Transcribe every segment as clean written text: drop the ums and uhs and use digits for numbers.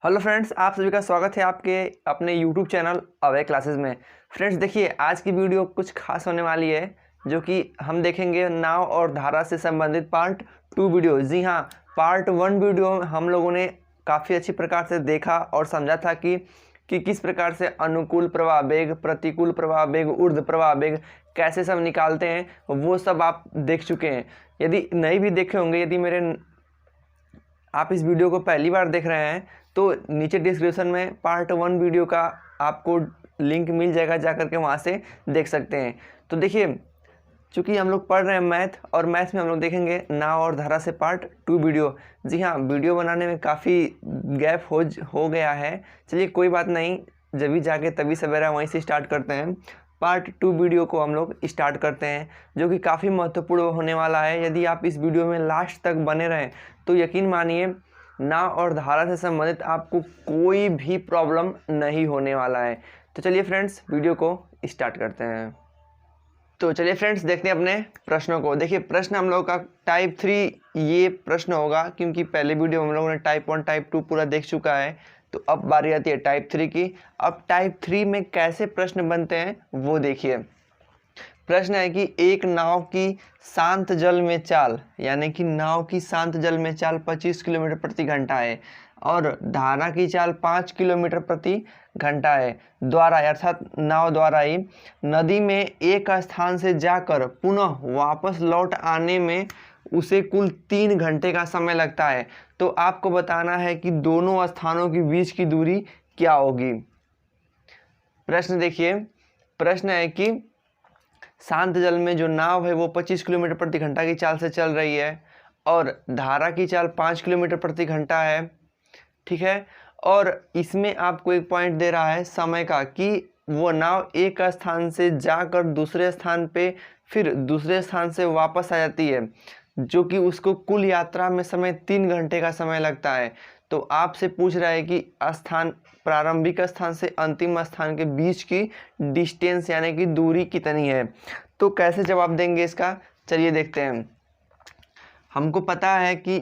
Hello friends, आप सभी का स्वागत है आपके अपने यूट्यूब चैनल अवे क्लासेस में। फ्रेंड्स देखिए, आज की वीडियो कुछ खास होने वाली है, जो कि हम देखेंगे नाव और धारा से संबंधित पार्ट 2 वीडियो। जी हाँ, पार्ट 1 वीडियो हम लोगों ने काफ़ी अच्छी प्रकार से देखा और समझा था कि किस प्रकार से अनुकूल प्रवाह वेग, प्रतिकूल प्रवाह वेग, ऊर्ध्व प्रवाह वेग कैसे सब निकालते हैं, वो सब आप देख चुके हैं। यदि नहीं भी देखे होंगे, यदि आप इस वीडियो को पहली बार देख रहे हैं तो नीचे डिस्क्रिप्शन में पार्ट 1 वीडियो का आपको लिंक मिल जाएगा, जा करके वहाँ से देख सकते हैं। तो देखिए, चूँकि हम लोग पढ़ रहे हैं मैथ, और मैथ में हम लोग देखेंगे नाव और धारा से पार्ट 2 वीडियो। जी हाँ, वीडियो बनाने में काफ़ी गैप हो गया है। चलिए कोई बात नहीं, जब भी जाके तभी सवेरा वहीं से स्टार्ट करते हैं। पार्ट 2 वीडियो को हम लोग स्टार्ट करते हैं, जो कि काफ़ी महत्वपूर्ण होने वाला है। यदि आप इस वीडियो में लास्ट तक बने रहें तो यकीन मानिए, नाव और धारा से संबंधित आपको कोई भी प्रॉब्लम नहीं होने वाला है। तो चलिए फ्रेंड्स, वीडियो को स्टार्ट करते हैं। तो चलिए फ्रेंड्स, देखते हैं अपने प्रश्नों को। देखिए, प्रश्न हम लोग का टाइप 3 ये प्रश्न होगा, क्योंकि पहले वीडियो हम लोगों ने टाइप 1 टाइप 2 पूरा देख चुका है। तो अब बारी आती है टाइप 3 की। अब टाइप 3 में कैसे प्रश्न बनते हैं वो देखिए। प्रश्न है कि एक नाव की शांत जल में चाल, यानी कि नाव की शांत जल में चाल 25 किलोमीटर प्रति घंटा है और धारा की चाल 5 किलोमीटर प्रति घंटा है। द्वारा, अर्थात नाव द्वारा ही नदी में एक स्थान से जाकर पुनः वापस लौट आने में उसे कुल 3 घंटे का समय लगता है। तो आपको बताना है कि दोनों स्थानों के बीच की दूरी क्या होगी। प्रश्न देखिए, प्रश्न है कि शांत जल में जो नाव है वो 25 किलोमीटर प्रति घंटा की चाल से चल रही है और धारा की चाल 5 किलोमीटर प्रति घंटा है, ठीक है। और इसमें आपको एक पॉइंट दे रहा है समय का, कि वो नाव एक स्थान से जाकर दूसरे स्थान पे फिर दूसरे स्थान से वापस आ जाती है, जो कि उसको कुल यात्रा में समय 3 घंटे का समय लगता है। तो आपसे पूछ रहा है कि स्थान, प्रारंभिक स्थान से अंतिम स्थान के बीच की डिस्टेंस, यानी कि दूरी कितनी है। तो कैसे जवाब देंगे इसका, चलिए देखते हैं। हमको पता है कि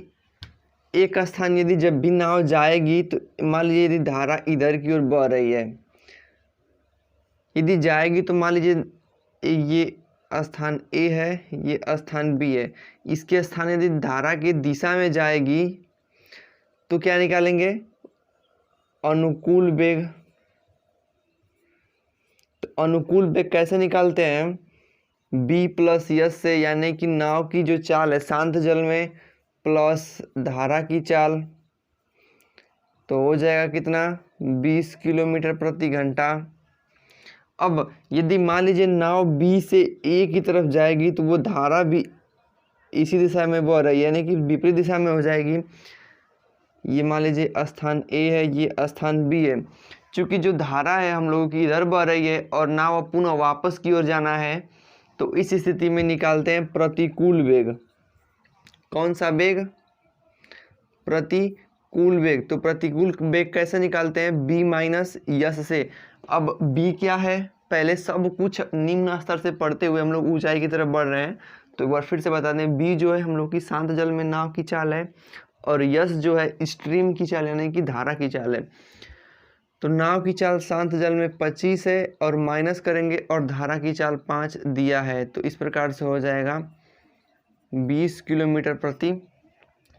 एक स्थान यदि जब भी नाव जाएगी, तो मान लीजिए यदि धारा इधर की ओर बह रही है, यदि जाएगी तो मान लीजिए ये स्थान ए है, ये स्थान बी है। इसके स्थान यदि धारा की दिशा में जाएगी तो क्या निकालेंगे, अनुकूल वेग। तो अनुकूल वेग कैसे निकालते हैं, b प्लस यस से, यानी कि नाव की जो चाल है शांत जल में प्लस धारा की चाल, तो हो जाएगा कितना, 20 किलोमीटर प्रति घंटा। अब यदि मान लीजिए नाव b से a की तरफ जाएगी, तो वो धारा भी इसी दिशा में बह रही है, यानी कि विपरीत दिशा में हो जाएगी। ये मान लीजिए स्थान A है, ये स्थान B है। चूँकि जो धारा है हम लोगों की इधर बह रही है और नाव पुनः वापस की ओर जाना है, तो इस स्थिति में निकालते हैं प्रतिकूल वेग। कौन सा वेग, प्रतिकूल वेग। तो प्रतिकूल वेग कैसे निकालते हैं, b माइनस यस से। अब b क्या है, पहले सब कुछ निम्न स्तर से पढ़ते हुए हम लोग ऊंचाई की तरफ बढ़ रहे हैं, तो एक बार फिर से बता दें, b जो है हम लोग की शांत जल में नाव की चाल है, और यस जो है स्ट्रीम की चाल, यानी कि धारा की चाल है। तो नाव की चाल शांत जल में 25 है और माइनस करेंगे और धारा की चाल 5 दिया है, तो इस प्रकार से हो जाएगा 20 किलोमीटर प्रति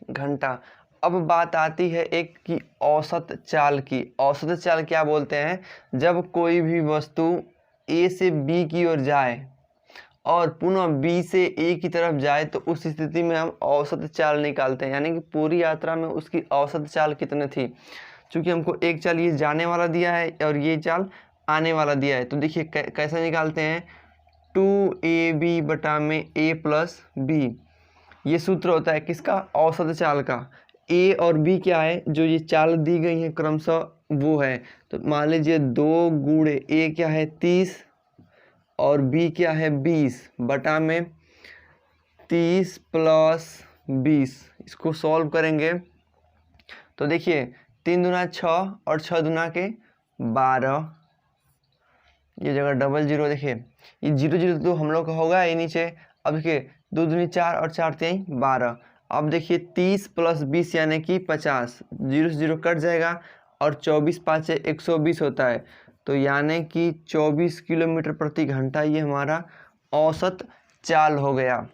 घंटा। अब बात आती है एक की औसत चाल की। औसत चाल क्या बोलते हैं, जब कोई भी वस्तु ए से बी की ओर जाए और पुनः बी से ए की तरफ जाए, तो उस स्थिति में हम औसत चाल निकालते हैं, यानी कि पूरी यात्रा में उसकी औसत चाल कितनी थी। चूँकि हमको एक चाल ये जाने वाला दिया है और ये चाल आने वाला दिया है, तो देखिए कैसे निकालते हैं, 2ab बटा में a प्लस बी। ये सूत्र होता है किसका, औसत चाल का। a और b क्या है, जो ये चाल दी गई है क्रमशः वो है। तो मान लीजिए 2 गुणे a क्या है 30 और b क्या है 20 बटा में 30 प्लस 20। इसको सॉल्व करेंगे तो देखिए 3 दूना 6 और 6 दूना के 12, ये जगह डबल जीरो, देखिए ये 0 0 तो हम लोग का होगा ये नीचे। अब देखिए 2 दूनी 4 और 4 3 12। अब देखिए 30 प्लस 20 यानी कि 50, 0 से 0 कट जाएगा और 24 5 120 होता है, तो यानी कि 24 किलोमीटर प्रति घंटा ये हमारा औसत चाल हो गया।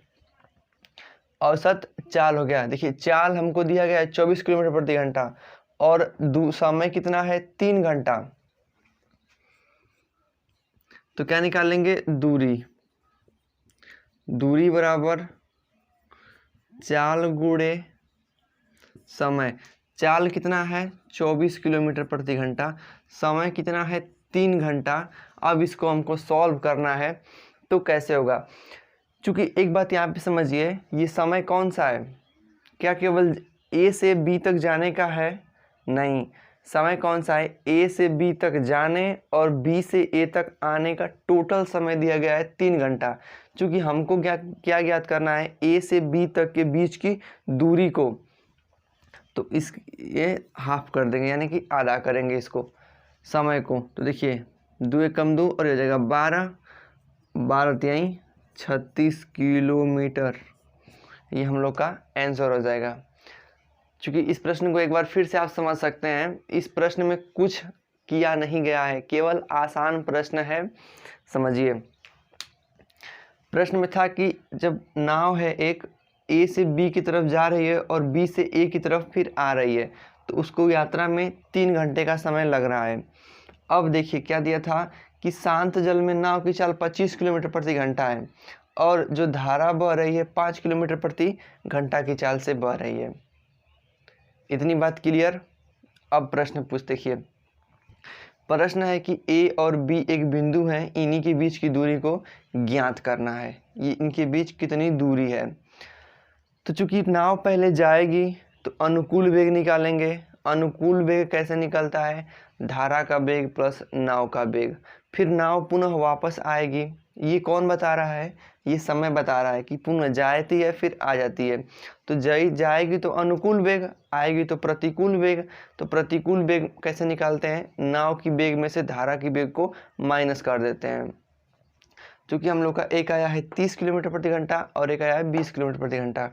औसत चाल हो गया। देखिए चाल हमको दिया गया है 24 किलोमीटर प्रति घंटा और समय कितना है 3 घंटा, तो क्या निकालेंगे दूरी। दूरी बराबर चाल गुणे समय। चाल कितना है 24 किलोमीटर प्रति घंटा, समय कितना है 3 घंटा। अब इसको हमको सॉल्व करना है, तो कैसे होगा। चूँकि एक बात यहाँ पे समझिए, ये समय कौन सा है, क्या केवल ए से बी तक जाने का है, नहीं। समय कौन सा है, ए से बी तक जाने और बी से ए तक आने का टोटल समय दिया गया है 3 घंटा। चूँकि हमको क्या ज्ञात करना है, ए से बी तक के बीच की दूरी को, तो ये हाफ कर देंगे, यानी कि आधा करेंगे इसको समय को। तो देखिए 2 एक कम 2 और ये जाएगा 12, 12 तिहाई 36 किलोमीटर, ये हम लोग का आंसर हो जाएगा। क्योंकि इस प्रश्न को एक बार फिर से आप समझ सकते हैं, इस प्रश्न में कुछ किया नहीं गया है, केवल आसान प्रश्न है। समझिए प्रश्न में था कि जब नाव है एक ए से बी की तरफ जा रही है और बी से ए की तरफ फिर आ रही है, तो उसको यात्रा में 3 घंटे का समय लग रहा है। अब देखिए क्या दिया था कि शांत जल में नाव की चाल 25 किलोमीटर प्रति घंटा है और जो धारा बह रही है 5 किलोमीटर प्रति घंटा की चाल से बह रही है। इतनी बात क्लियर। अब प्रश्न पूछते, देखिए प्रश्न है कि ए और बी एक बिंदु है, इन्हीं के बीच की दूरी को ज्ञात करना है, ये इनके बीच कितनी दूरी है। तो चूंकि नाव पहले जाएगी तो अनुकूल वेग निकालेंगे। अनुकूल वेग कैसे निकलता है, धारा का वेग प्लस नाव का वेग। फिर नाव पुनः वापस आएगी, ये कौन बता रहा है, ये समय बता रहा है कि पुनः जाती है फिर आ जाती है। तो जाएगी तो अनुकूल वेग, आएगी तो प्रतिकूल वेग। तो प्रतिकूल वेग कैसे निकालते हैं, नाव की वेग में से धारा की वेग को माइनस कर देते हैं। क्योंकि हम लोग का एक आया है 30 किलोमीटर प्रति घंटा और एक आया है 20 किलोमीटर प्रति घंटा,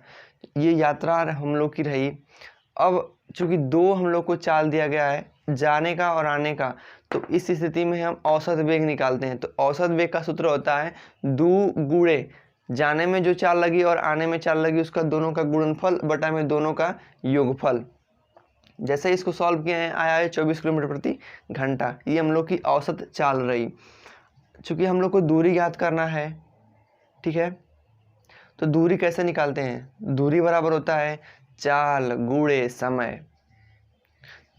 ये यात्रा हम लोग की रही। अब चूँकि 2 हम लोग को चाल दिया गया है जाने का और आने का, तो इस स्थिति में हम औसत वेग निकालते हैं। तो औसत वेग का सूत्र होता है 2 गुणे जाने में जो चाल लगी और आने में चाल लगी उसका दोनों का गुणनफल बटा में दोनों का योगफल। जैसे इसको सॉल्व किए हैं आया है 24 किलोमीटर प्रति घंटा, ये हम लोग की औसत चाल रही। चूँकि हम लोग को दूरी ज्ञात करना है, ठीक है, तो दूरी कैसे निकालते हैं, दूरी बराबर होता है चाल गुणे समय।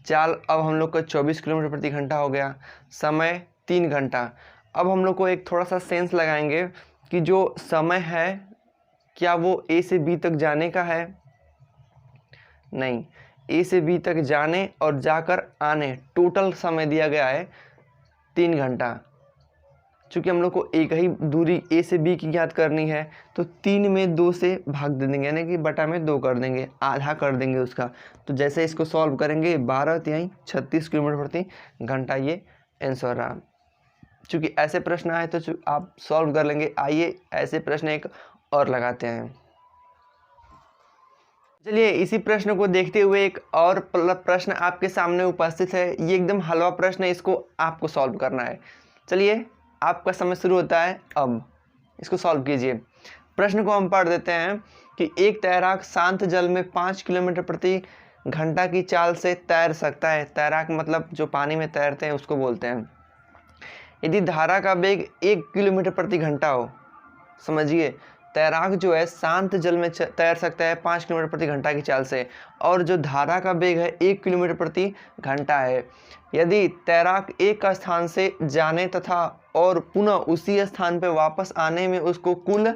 चाल अब हम लोग का 24 किलोमीटर प्रति घंटा हो गया, समय 3 घंटा। अब हम लोग को एक थोड़ा सा सेंस लगाएंगे कि जो समय है क्या वो ए से बी तक जाने का है, नहीं। ए से बी तक जाने और जाकर आने टोटल समय दिया गया है 3 घंटा। चूँकि हम लोग को एक ही दूरी ए से बी की ज्ञात करनी है, तो 3 में 2 से भाग दे देंगे, यानी कि बटा में 2 कर देंगे, आधा कर देंगे उसका। तो जैसे इसको सॉल्व करेंगे 12 तिहाई 36 किलोमीटर प्रति घंटा, ये आंसर रहा। चूँकि ऐसे प्रश्न आए तो आप सॉल्व कर लेंगे। आइए ऐसे प्रश्न एक और लगाते हैं। चलिए इसी प्रश्न को देखते हुए एक और प्रश्न आपके सामने उपस्थित है। ये एकदम हलवा प्रश्न है, इसको आपको सॉल्व करना है। चलिए आपका समय शुरू होता है, अब इसको सॉल्व कीजिए। प्रश्न को हम पढ़ देते हैं कि एक तैराक शांत जल में 5 किलोमीटर प्रति घंटा की चाल से तैर सकता है। तैराक मतलब जो पानी में तैरते हैं उसको बोलते हैं। यदि धारा का वेग 1 किलोमीटर प्रति घंटा हो, समझिए तैराक जो है शांत जल में तैर सकता है 5 किलोमीटर प्रति घंटा की चाल से, और जो धारा का वेग है 1 किलोमीटर प्रति घंटा है। यदि तैराक एक स्थान से जाने तथा और पुनः उसी स्थान पर वापस आने में उसको कुल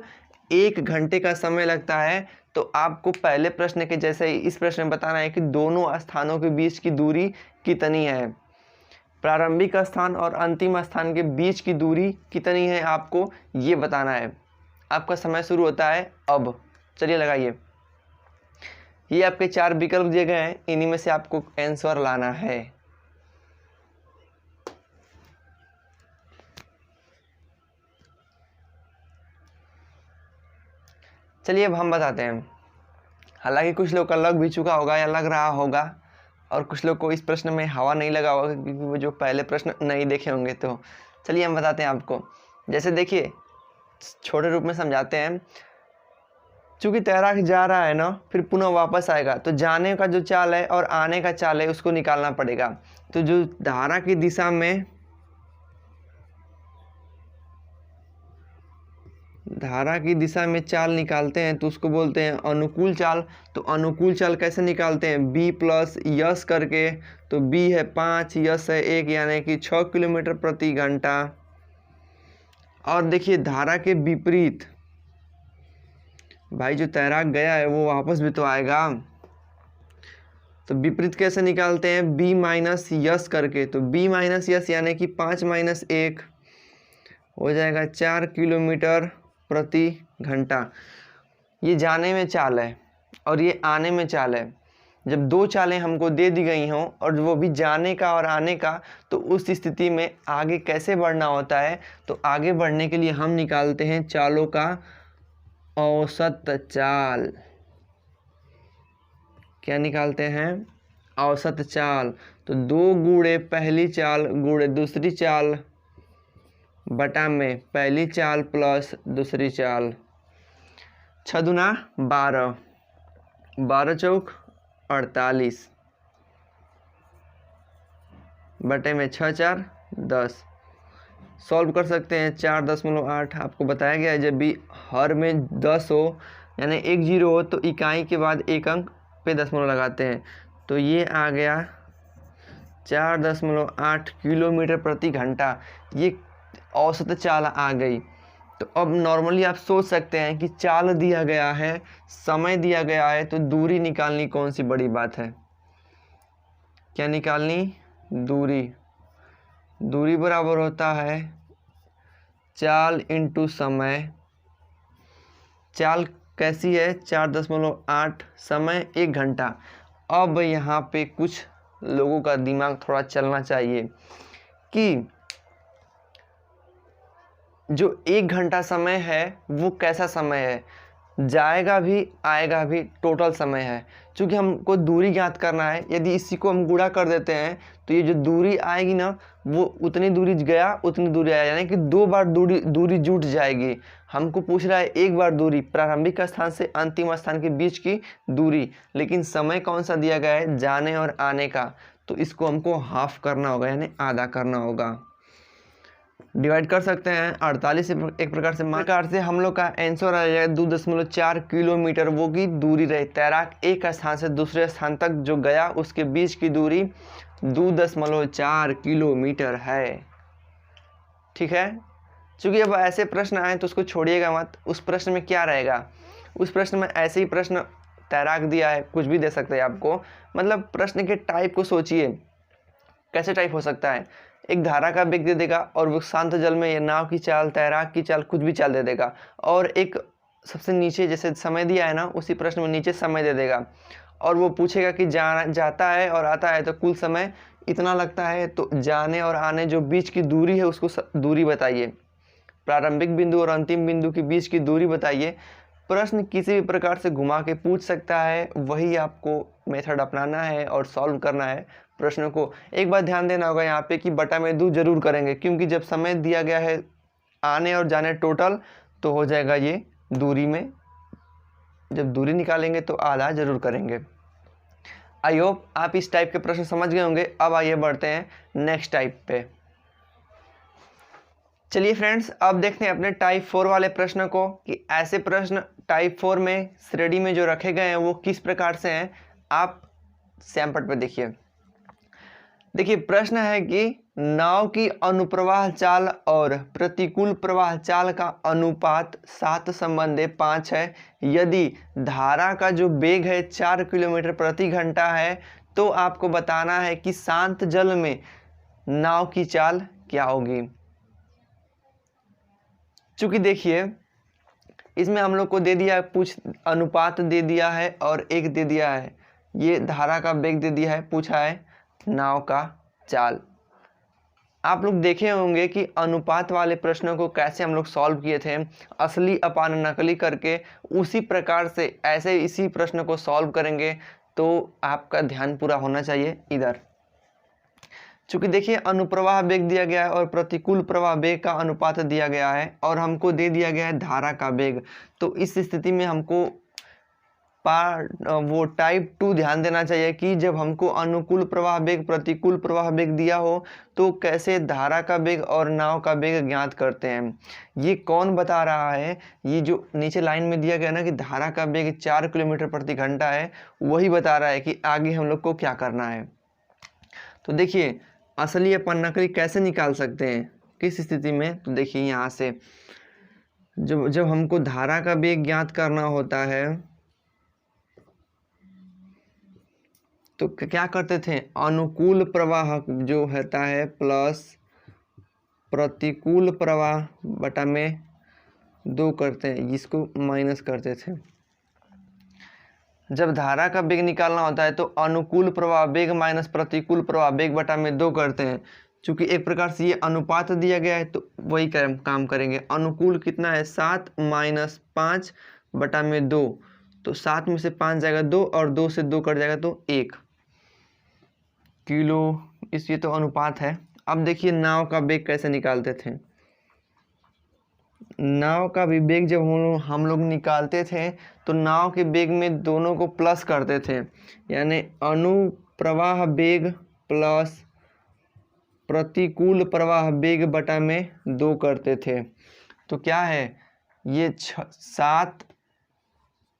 1 घंटे का समय लगता है, तो आपको पहले प्रश्न के जैसे ही इस प्रश्न में बताना है कि दोनों स्थानों के बीच की दूरी कितनी है। प्रारंभिक स्थान और अंतिम स्थान के बीच की दूरी कितनी है आपको ये बताना है। आपका समय शुरू होता है अब। चलिए लगाइए। ये आपके 4 विकल्प दिए गए हैं, इन्हीं में से आपको आंसर लाना है। चलिए अब हम बताते हैं। हालांकि कुछ लोग का लग भी चुका होगा या लग रहा होगा, और कुछ लोग को इस प्रश्न में हवा नहीं लगा होगा क्योंकि वो जो पहले प्रश्न नहीं देखे होंगे। तो चलिए हम बताते हैं आपको। जैसे देखिए, छोटे रूप में समझाते हैं। चूँकि तैराक जा रहा है ना, फिर पुनः वापस आएगा, तो जाने का जो चाल है और आने का चाल है उसको निकालना पड़ेगा। तो जो धारा की दिशा में चाल निकालते हैं तो उसको बोलते हैं अनुकूल चाल। तो अनुकूल चाल कैसे निकालते हैं? b प्लस यस करके। तो b है 5, यस है 1, यानी कि 6 किलोमीटर प्रति घंटा। और देखिए धारा के विपरीत, भाई जो तैराक गया है वो वापस भी तो आएगा, तो विपरीत कैसे निकालते हैं? b माइनस यस करके। तो b माइनस यस यानी कि 5 माइनस 1 हो जाएगा 4 किलोमीटर प्रति घंटा। ये जाने में चाल है और ये आने में चाल है। जब दो चालें हमको दे दी गई हों और वो भी जाने का और आने का, तो उस स्थिति में आगे कैसे बढ़ना होता है? तो आगे बढ़ने के लिए हम निकालते हैं चालों का औसत चाल। क्या निकालते हैं? औसत चाल। तो 2 गुणे पहली चाल गुणे दूसरी चाल बटा में पहली चाल प्लस दूसरी चाल। 6 दूना 12, 12 चौक 48 बटे में 6 4 10। सॉल्व कर सकते हैं। 4.8 आपको बताया गया है जब भी हर में 10 हो यानी 1 0 हो तो इकाई के बाद एक अंक पे दशमलव लगाते हैं। तो ये आ गया 4.8 किलोमीटर प्रति घंटा। ये औसत चाल आ गई। तो अब नॉर्मली आप सोच सकते हैं कि चाल दिया गया है, समय दिया गया है, तो दूरी निकालनी कौन सी बड़ी बात है? क्या निकालनी? दूरी। दूरी बराबर होता है चाल इंटू समय। चाल कैसी है? 4.8, समय 1 घंटा। अब यहाँ पे कुछ लोगों का दिमाग थोड़ा चलना चाहिए कि जो 1 घंटा समय है वो कैसा समय है? जाएगा भी आएगा भी, टोटल समय है। क्योंकि हमको दूरी ज्ञात करना है, यदि इसी को हम गुणा कर देते हैं तो ये जो दूरी आएगी ना वो उतनी दूरी गया उतनी दूरी आया, यानी कि 2 बार दूरी जुट जाएगी। हमको पूछ रहा है 1 बार दूरी, प्रारंभिक स्थान से अंतिम स्थान के बीच की दूरी, लेकिन समय कौन सा दिया गया है? जाने और आने का। तो इसको हमको हाफ करना होगा यानी आधा करना होगा। डिवाइड कर सकते हैं 48 एक प्रकार से हम लोग का आंसर आ जाएगा 2.4 किलोमीटर। वो की दूरी रही। तैराक एक स्थान से दूसरे स्थान तक जो गया उसके बीच की दूरी 2.4 किलोमीटर है। ठीक है। चूँकि अब ऐसे प्रश्न आए तो उसको छोड़िएगा मत। उस प्रश्न में क्या रहेगा? उस प्रश्न में ऐसे ही प्रश्न तैराक दिया है, कुछ भी दे सकते हैं आपको। मतलब प्रश्न के टाइप को सोचिए, कैसे टाइप हो सकता है? एक धारा का वेग दे देगा और वो शांत जल में ये नाव की चाल, तैराक की चाल, कुछ भी चाल दे देगा। और एक सबसे नीचे जैसे समय दिया है ना, उसी प्रश्न में नीचे समय दे देगा और वो पूछेगा कि जाता है और आता है तो कुल समय इतना लगता है, तो जाने और आने जो बीच की दूरी है उसको दूरी बताइए। प्रारंभिक बिंदु और अंतिम बिंदु के बीच की दूरी बताइए। प्रश्न किसी भी प्रकार से घुमा के पूछ सकता है, वही आपको मेथड अपनाना है और सॉल्व करना है प्रश्नों को। एक बात ध्यान देना होगा यहाँ पे कि बटा में 2 जरूर करेंगे, क्योंकि जब समय दिया गया है आने और जाने टोटल, तो हो जाएगा ये दूरी में। जब दूरी निकालेंगे तो आधा जरूर करेंगे। आई होप आप इस टाइप के प्रश्न समझ गए होंगे। अब आइए बढ़ते हैं नेक्स्ट टाइप पे। चलिए फ्रेंड्स, अब देखते हैं अपने टाइप 4 वाले प्रश्न को कि ऐसे प्रश्न टाइप 4 में श्रेणी में जो रखे गए हैं वो किस प्रकार से हैं। आप सैंपल पे देखिए प्रश्न है कि नाव की अनुप्रवाह चाल और प्रतिकूल प्रवाह चाल का अनुपात 7:5 है। यदि धारा का जो वेग है 4 किलोमीटर प्रति घंटा है, तो आपको बताना है कि शांत जल में नाव की चाल क्या होगी। चूंकि देखिए इसमें हम लोग को दे दिया है, कुछ अनुपात दे दिया है और एक दे दिया है, ये धारा का वेग दे दिया है, पूछा है नाव का चाल। आप लोग देखे होंगे कि अनुपात वाले प्रश्नों को कैसे हम लोग सॉल्व किए थे, असली अपान नकली करके। उसी प्रकार से ऐसे इसी प्रश्न को सॉल्व करेंगे तो आपका ध्यान पूरा होना चाहिए इधर। चूंकि देखिए अनुप्रवाह वेग दिया गया है और प्रतिकूल प्रवाह वेग का अनुपात दिया गया है और हमको दे दिया गया है धारा का वेग, तो इस स्थिति में हमको वो टाइप 2 ध्यान देना चाहिए कि जब हमको अनुकूल प्रवाह वेग प्रतिकूल प्रवाह वेग दिया हो तो कैसे धारा का वेग और नाव का वेग ज्ञात करते हैं। ये कौन बता रहा है, ये जो नीचे लाइन में दिया गया ना कि धारा का वेग 4 किलोमीटर प्रति घंटा है, वही बता रहा है कि आगे हम लोग को क्या करना है। तो देखिए असली अपन नकली कैसे निकाल सकते हैं, किस स्थिति में, तो देखिए यहाँ से जब हमको धारा का वेग ज्ञात करना होता है तो क्या करते थे, अनुकूल प्रवाह जो होता है प्लस प्रतिकूल प्रवाह बटा में 2 करते हैं, इसको माइनस करते थे। जब धारा का वेग निकालना होता है तो अनुकूल प्रवाह वेग माइनस प्रतिकूल प्रवाह वेग बटा में 2 करते हैं। चूंकि एक प्रकार से ये अनुपात दिया गया है तो वही काम करेंगे। अनुकूल कितना है 7 माइनस 5 बटा में 2, तो 7 में से 5 जाएगा 2 और 2 से 2 कट जाएगा तो 1 किलो, इस ये तो अनुपात है। अब देखिए नाव का वेग कैसे निकालते थे। नाव का भी वेग जब हम लोग निकालते थे तो नाव के वेग में दोनों को प्लस करते थे, यानी अनुप्रवाह वेग प्लस प्रतिकूल प्रवाह वेग बटा में 2 करते थे। तो क्या है ये 7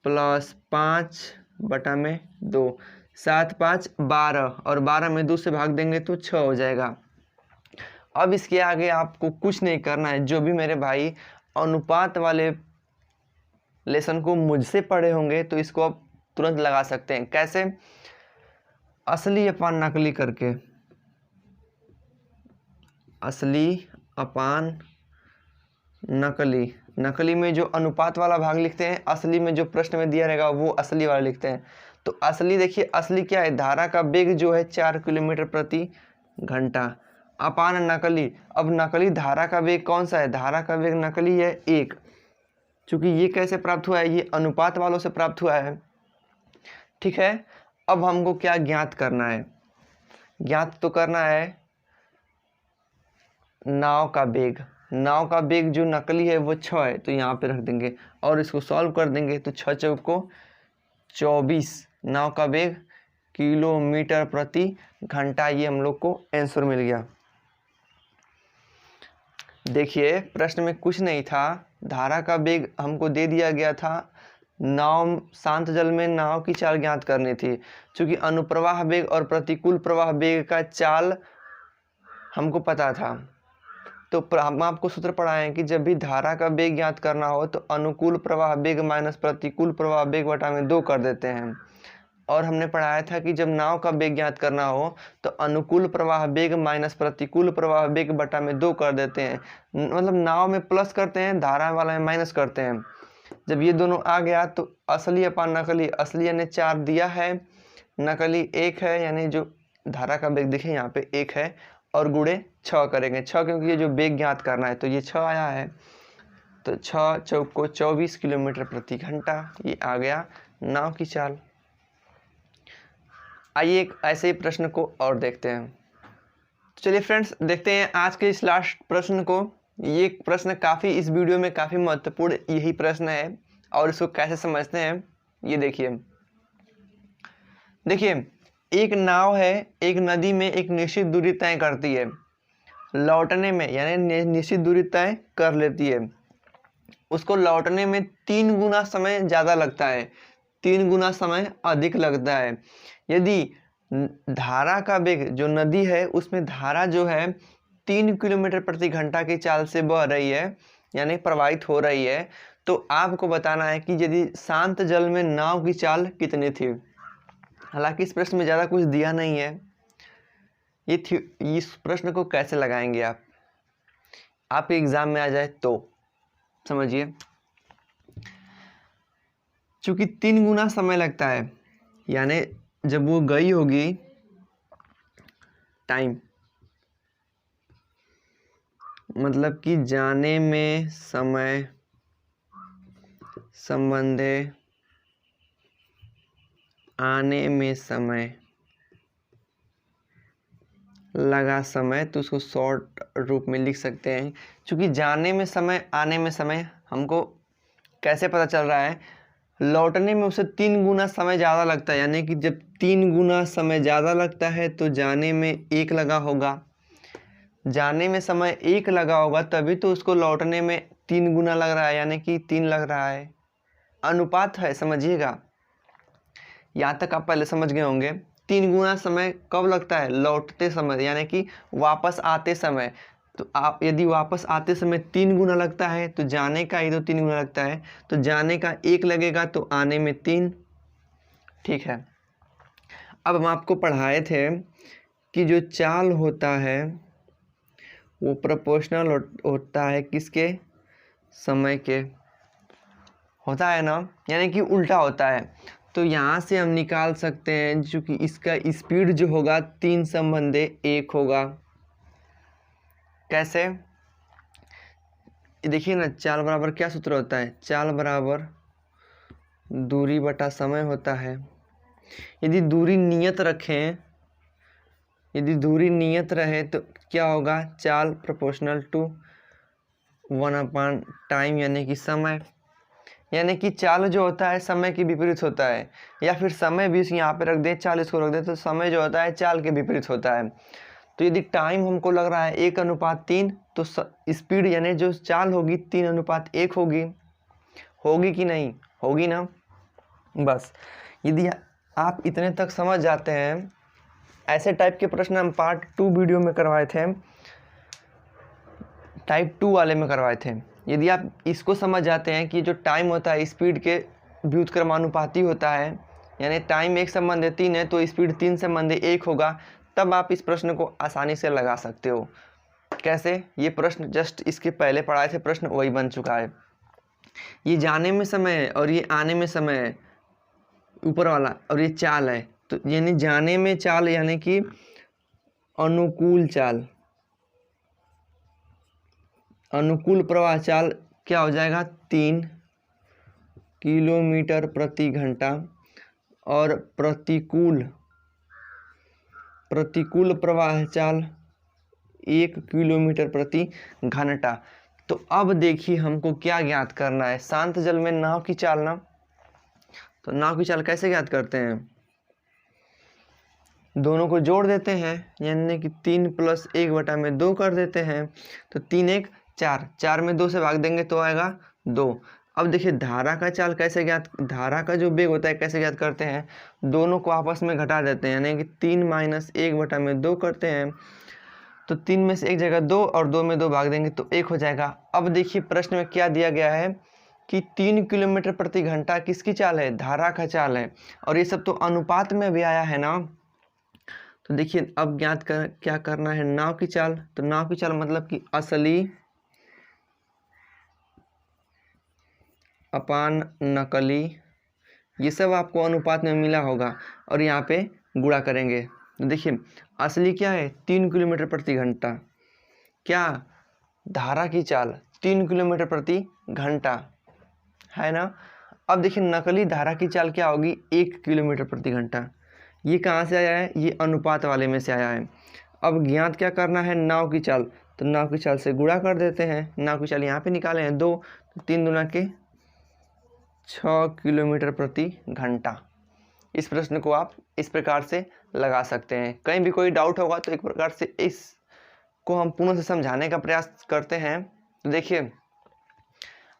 प्लस 5 बटा में 2, 7 5 12 और 12 में 2 से भाग देंगे तो 6 हो जाएगा। अब इसके आगे आपको कुछ नहीं करना है। जो भी मेरे भाई अनुपात वाले लेसन को मुझसे पढ़े होंगे तो इसको आप तुरंत लगा सकते हैं। कैसे, असली अपान नकली करके, असली अपान नकली, नकली में जो अनुपात वाला भाग लिखते हैं, असली में जो प्रश्न में दिया रहेगा वो असली वाला लिखते हैं। तो असली देखिए, असली क्या है, धारा का वेग जो है 4 किलोमीटर प्रति घंटा, अपान नकली। अब नकली धारा का वेग कौन सा है, धारा का वेग नकली है 1। चूंकि ये कैसे प्राप्त हुआ है, ये अनुपात वालों से प्राप्त हुआ है। ठीक है, अब हमको क्या ज्ञात करना है, ज्ञात तो करना है नाव का वेग। नाव का वेग जो नकली है वो 6 है, तो यहाँ पे रख देंगे और इसको सॉल्व कर देंगे तो 6 चौक को 24 नाव का वेग किलोमीटर प्रति घंटा, ये हम लोग को आंसर मिल गया। देखिए प्रश्न में कुछ नहीं था, धारा का वेग हमको दे दिया गया था, नाव शांत जल में नाव की चाल ज्ञात करनी थी। क्योंकि अनुप्रवाह वेग और प्रतिकूल प्रवाह वेग का चाल हमको पता था, तो हम आपको सूत्र पढ़ाएं कि जब भी धारा का वेग ज्ञात करना हो तो अनुकूल प्रवाह वेग माइनस प्रतिकूल प्रवाह वेग बटा में 2 कर देते हैं। और हमने पढ़ाया था कि जब नाव का वेग ज्ञात करना हो तो अनुकूल प्रवाह वेग माइनस प्रतिकूल प्रवाह वेग बटा में 2 कर देते हैं। मतलब नाव में प्लस करते हैं, धारा वाला में माइनस करते हैं। जब ये दोनों आ गया तो असली अपान नकली, असली यानी 4 दिया है, नकली 1 है, यानी जो धारा का वेग दिखे यहाँ पे 1 है, और गुणे 6 करेंगे। 6 क्योंकि ये जो वेग ज्ञात करना है तो ये 6 आया है, तो 6 चौक को 24 किलोमीटर प्रति घंटा, ये आ गया नाव की चाल। आइए एक ऐसे ही प्रश्न को और देखते हैं। चलिए फ्रेंड्स देखते हैं आज के इस लास्ट प्रश्न को। ये प्रश्न काफ़ी इस वीडियो में काफ़ी महत्वपूर्ण यही प्रश्न है और इसको कैसे समझते हैं ये देखिए। एक नाव है, एक नदी में एक निश्चित दूरी तय करती है, लौटने में यानी निश्चित दूरी तय कर लेती है, उसको लौटने में 3 गुना समय ज़्यादा लगता है, 3 गुना समय अधिक लगता है। यदि धारा का वेग जो नदी है उसमें धारा जो है 3 किलोमीटर प्रति घंटा की चाल से बह रही है, यानी प्रवाहित हो रही है, तो आपको बताना है कि यदि शांत जल में नाव की चाल कितनी थी। हालांकि इस प्रश्न में ज़्यादा कुछ दिया नहीं है। इस प्रश्न को कैसे लगाएंगे आप, आपके एग्जाम में आ जाए तो समझिए। चूंकि 3 गुना समय लगता है, यानी जब वो गई होगी टाइम, मतलब कि जाने में समय संबंधे आने में समय लगा समय, तो उसको शॉर्ट रूप में लिख सकते हैं। क्योंकि जाने में समय आने में समय हमको कैसे पता चल रहा है, लौटने में उसे 3 गुना समय ज़्यादा लगता है, यानी कि जब 3 गुना समय ज़्यादा लगता है तो जाने में 1 लगा होगा। जाने में समय 1 लगा होगा तभी तो उसको लौटने में 3 गुना लग रहा है, यानी कि 3 लग रहा है। अनुपात है, समझिएगा। यहाँ तक आप पहले समझ गए होंगे। 3 गुना समय कब लगता है? लौटते समय, यानी कि वापस आते समय। तो आप यदि वापस आते समय 3 गुना लगता है तो जाने का ही तो 3 गुना लगता है, तो जाने का 1 लगेगा तो आने में 3। ठीक है। अब हम आपको पढ़ाए थे कि जो चाल होता है वो प्रोपोर्शनल होता है किसके? समय के। होता है ना, यानी कि उल्टा होता है। तो यहाँ से हम निकाल सकते हैं चूँकि इसका स्पीड जो होगा 3 संबंधे 1 होगा। कैसे? देखिए ना, चाल बराबर क्या सूत्र होता है? चाल बराबर दूरी बटा समय होता है। यदि दूरी नियत रखें, यदि दूरी नियत रहे तो क्या होगा? चाल प्रोपोर्शनल टू 1 टाइम, यानी कि समय। यानी कि चाल जो होता है समय के विपरीत होता है, या फिर समय भी यहाँ पे रख दे, चाल इसको रख दे, तो समय जो होता है चाल के विपरीत होता है। तो यदि टाइम हमको लग रहा है 1:3, तो स्पीड यानी जो चाल होगी 3:1 होगी। होगी कि नहीं? होगी ना। बस यदि आप इतने तक समझ जाते हैं, ऐसे टाइप के प्रश्न हम पार्ट 2 वीडियो में करवाए थे, टाइप 2 वाले में करवाए थे। यदि आप इसको समझ जाते हैं कि जो टाइम होता है स्पीड के व्युत्क्रमानुपाती होता है, यानी टाइम 1 संबंध 3 है तो स्पीड 3 संबंध 1 होगा, तब आप इस प्रश्न को आसानी से लगा सकते हो। कैसे? ये प्रश्न जस्ट इसके पहले पढ़ाए थे, प्रश्न वही बन चुका है। ये जाने में समय है और ये आने में समय है, ऊपर वाला, और ये चाल है। तो यानी जाने में चाल यानी कि अनुकूल चाल, अनुकूल प्रवाह चाल क्या हो जाएगा? 3 किलोमीटर प्रति घंटा, और प्रतिकूल प्रवाह चाल 1 किलोमीटर प्रति घंटा। तो अब देखिए हमको क्या ज्ञात करना है? शांत जल में नाव की चाल ना, तो नाव की चाल कैसे ज्ञात करते हैं? दोनों को जोड़ देते हैं, यानी कि 3 + 1/2 कर देते हैं, तो 3 1 4, 4 में 2 से भाग देंगे तो आएगा 2। अब देखिए धारा का चाल कैसे ज्ञात, धारा का जो वेग होता है कैसे ज्ञात करते हैं? दोनों को आपस में घटा देते हैं, यानी कि 3 - 1/2 करते हैं, तो 3 में से 1 जगह 2 और 2 में 2 भाग देंगे तो 1 हो जाएगा। अब देखिए प्रश्न में क्या दिया गया है कि 3 किलोमीटर प्रति घंटा किसकी चाल है? धारा का चाल है, और ये सब तो अनुपात में भी आया है ना। तो देखिए अब क्या करना है? नाव की चाल। तो नाव की चाल मतलब कि असली अपान नकली, ये सब आपको अनुपात में मिला होगा, और यहाँ पे गुणा करेंगे। तो देखिए असली क्या है? 3 किलोमीटर प्रति घंटा। क्या? धारा की चाल 3 किलोमीटर प्रति घंटा है ना। अब देखिए नकली धारा की चाल क्या होगी? 1 किलोमीटर प्रति घंटा। ये कहाँ से आया है? ये अनुपात वाले में से आया है। अब ज्ञात क्या करना है? नाव की चाल। तो नाव की चाल से गुणा कर देते हैं। नाव की चाल यहाँ पे निकाले हैं 2, तो 3 दूना के 6 किलोमीटर प्रति घंटा। इस प्रश्न को आप इस प्रकार से लगा सकते हैं। कहीं भी कोई डाउट होगा तो एक प्रकार से इसको हम पुनः से समझाने का प्रयास करते हैं। तो देखिए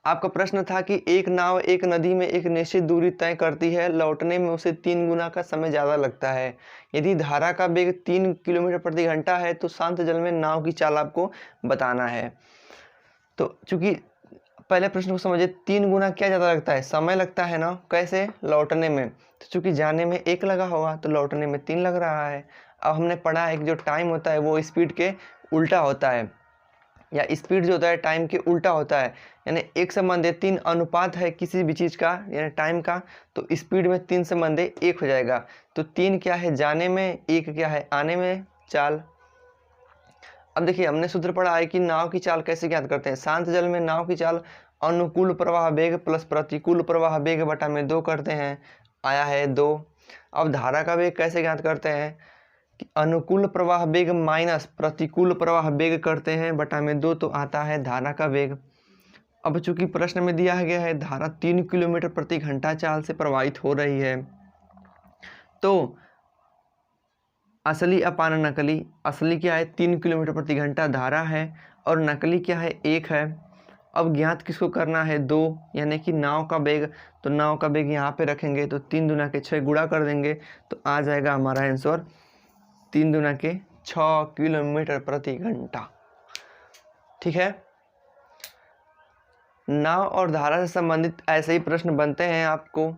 आपका प्रश्न था कि एक नाव एक नदी में एक निश्चित दूरी तय करती है, लौटने में उसे 3 गुना का समय ज़्यादा लगता है। यदि धारा का वेग 3 किलोमीटर प्रति घंटा है तो शांत जल में नाव की चाल आपको बताना है। तो चूंकि पहले प्रश्न को समझिए, 3 गुना क्या ज़्यादा लगता है? समय लगता है ना। कैसे? लौटने में। तो चूंकि जाने में 1 लगा होगा तो लौटने में 3 लग रहा है। अब हमने पढ़ा है कि जो टाइम होता है वो स्पीड के उल्टा होता है, या स्पीड जो होता है टाइम के उल्टा होता है, यानी 1 संबंध 3 अनुपात है किसी भी चीज़ का, यानी टाइम का, तो स्पीड में 3 संबंध 1 हो जाएगा। तो 3 क्या है? जाने में, 1 क्या है? आने में चाल। अब देखिए हमने सूत्र पढ़ा है कि नाव की चाल कैसे ज्ञात करते हैं। शांत जल में नाव की चाल अनुकूल प्रवाह वेग प्लस प्रतिकूल प्रवाह वेग बटा में 2 करते हैं, आया है 2। अब धारा का वेग कैसे ज्ञात करते हैं कि अनुकूल प्रवाह वेग माइनस प्रतिकूल प्रवाह वेग करते हैं बटा में 2, तो आता है धारा का वेग। अब चूंकि प्रश्न में दिया गया है धारा 3 किलोमीटर प्रति घंटा चाल से प्रवाहित हो रही है, तो असली अपान नकली, असली क्या है 3 किलोमीटर प्रति घंटा धारा है और नकली क्या है 1 है। अब ज्ञात किसको करना है 2, यानी कि नाव का वेग। तो नाव का वेग यहाँ पे रखेंगे तो 3 दूना के 6 गुणा कर देंगे तो आ जाएगा हमारा आंसर 3 दूना के 6 किलोमीटर प्रति घंटा। ठीक है, नाव और धारा से संबंधित ऐसे ही प्रश्न बनते हैं आपको।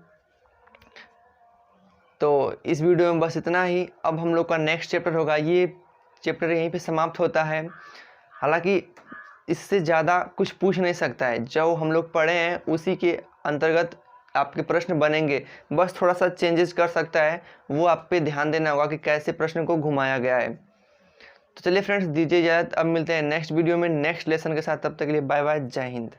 तो इस वीडियो में बस इतना ही। अब हम लोग का नेक्स्ट चैप्टर होगा, ये चैप्टर यहीं पे समाप्त होता है। हालांकि इससे ज़्यादा कुछ पूछ नहीं सकता है, जो हम लोग पढ़े हैं उसी के अंतर्गत आपके प्रश्न बनेंगे, बस थोड़ा सा चेंजेस कर सकता है, वो आप पे ध्यान देना होगा कि कैसे प्रश्न को घुमाया गया है। तो चलिए फ्रेंड्स, दीजिए इजाज़त, अब मिलते हैं नेक्स्ट वीडियो में नेक्स्ट लेसन के साथ। तब तक के लिए बाय बाय, जय हिंद।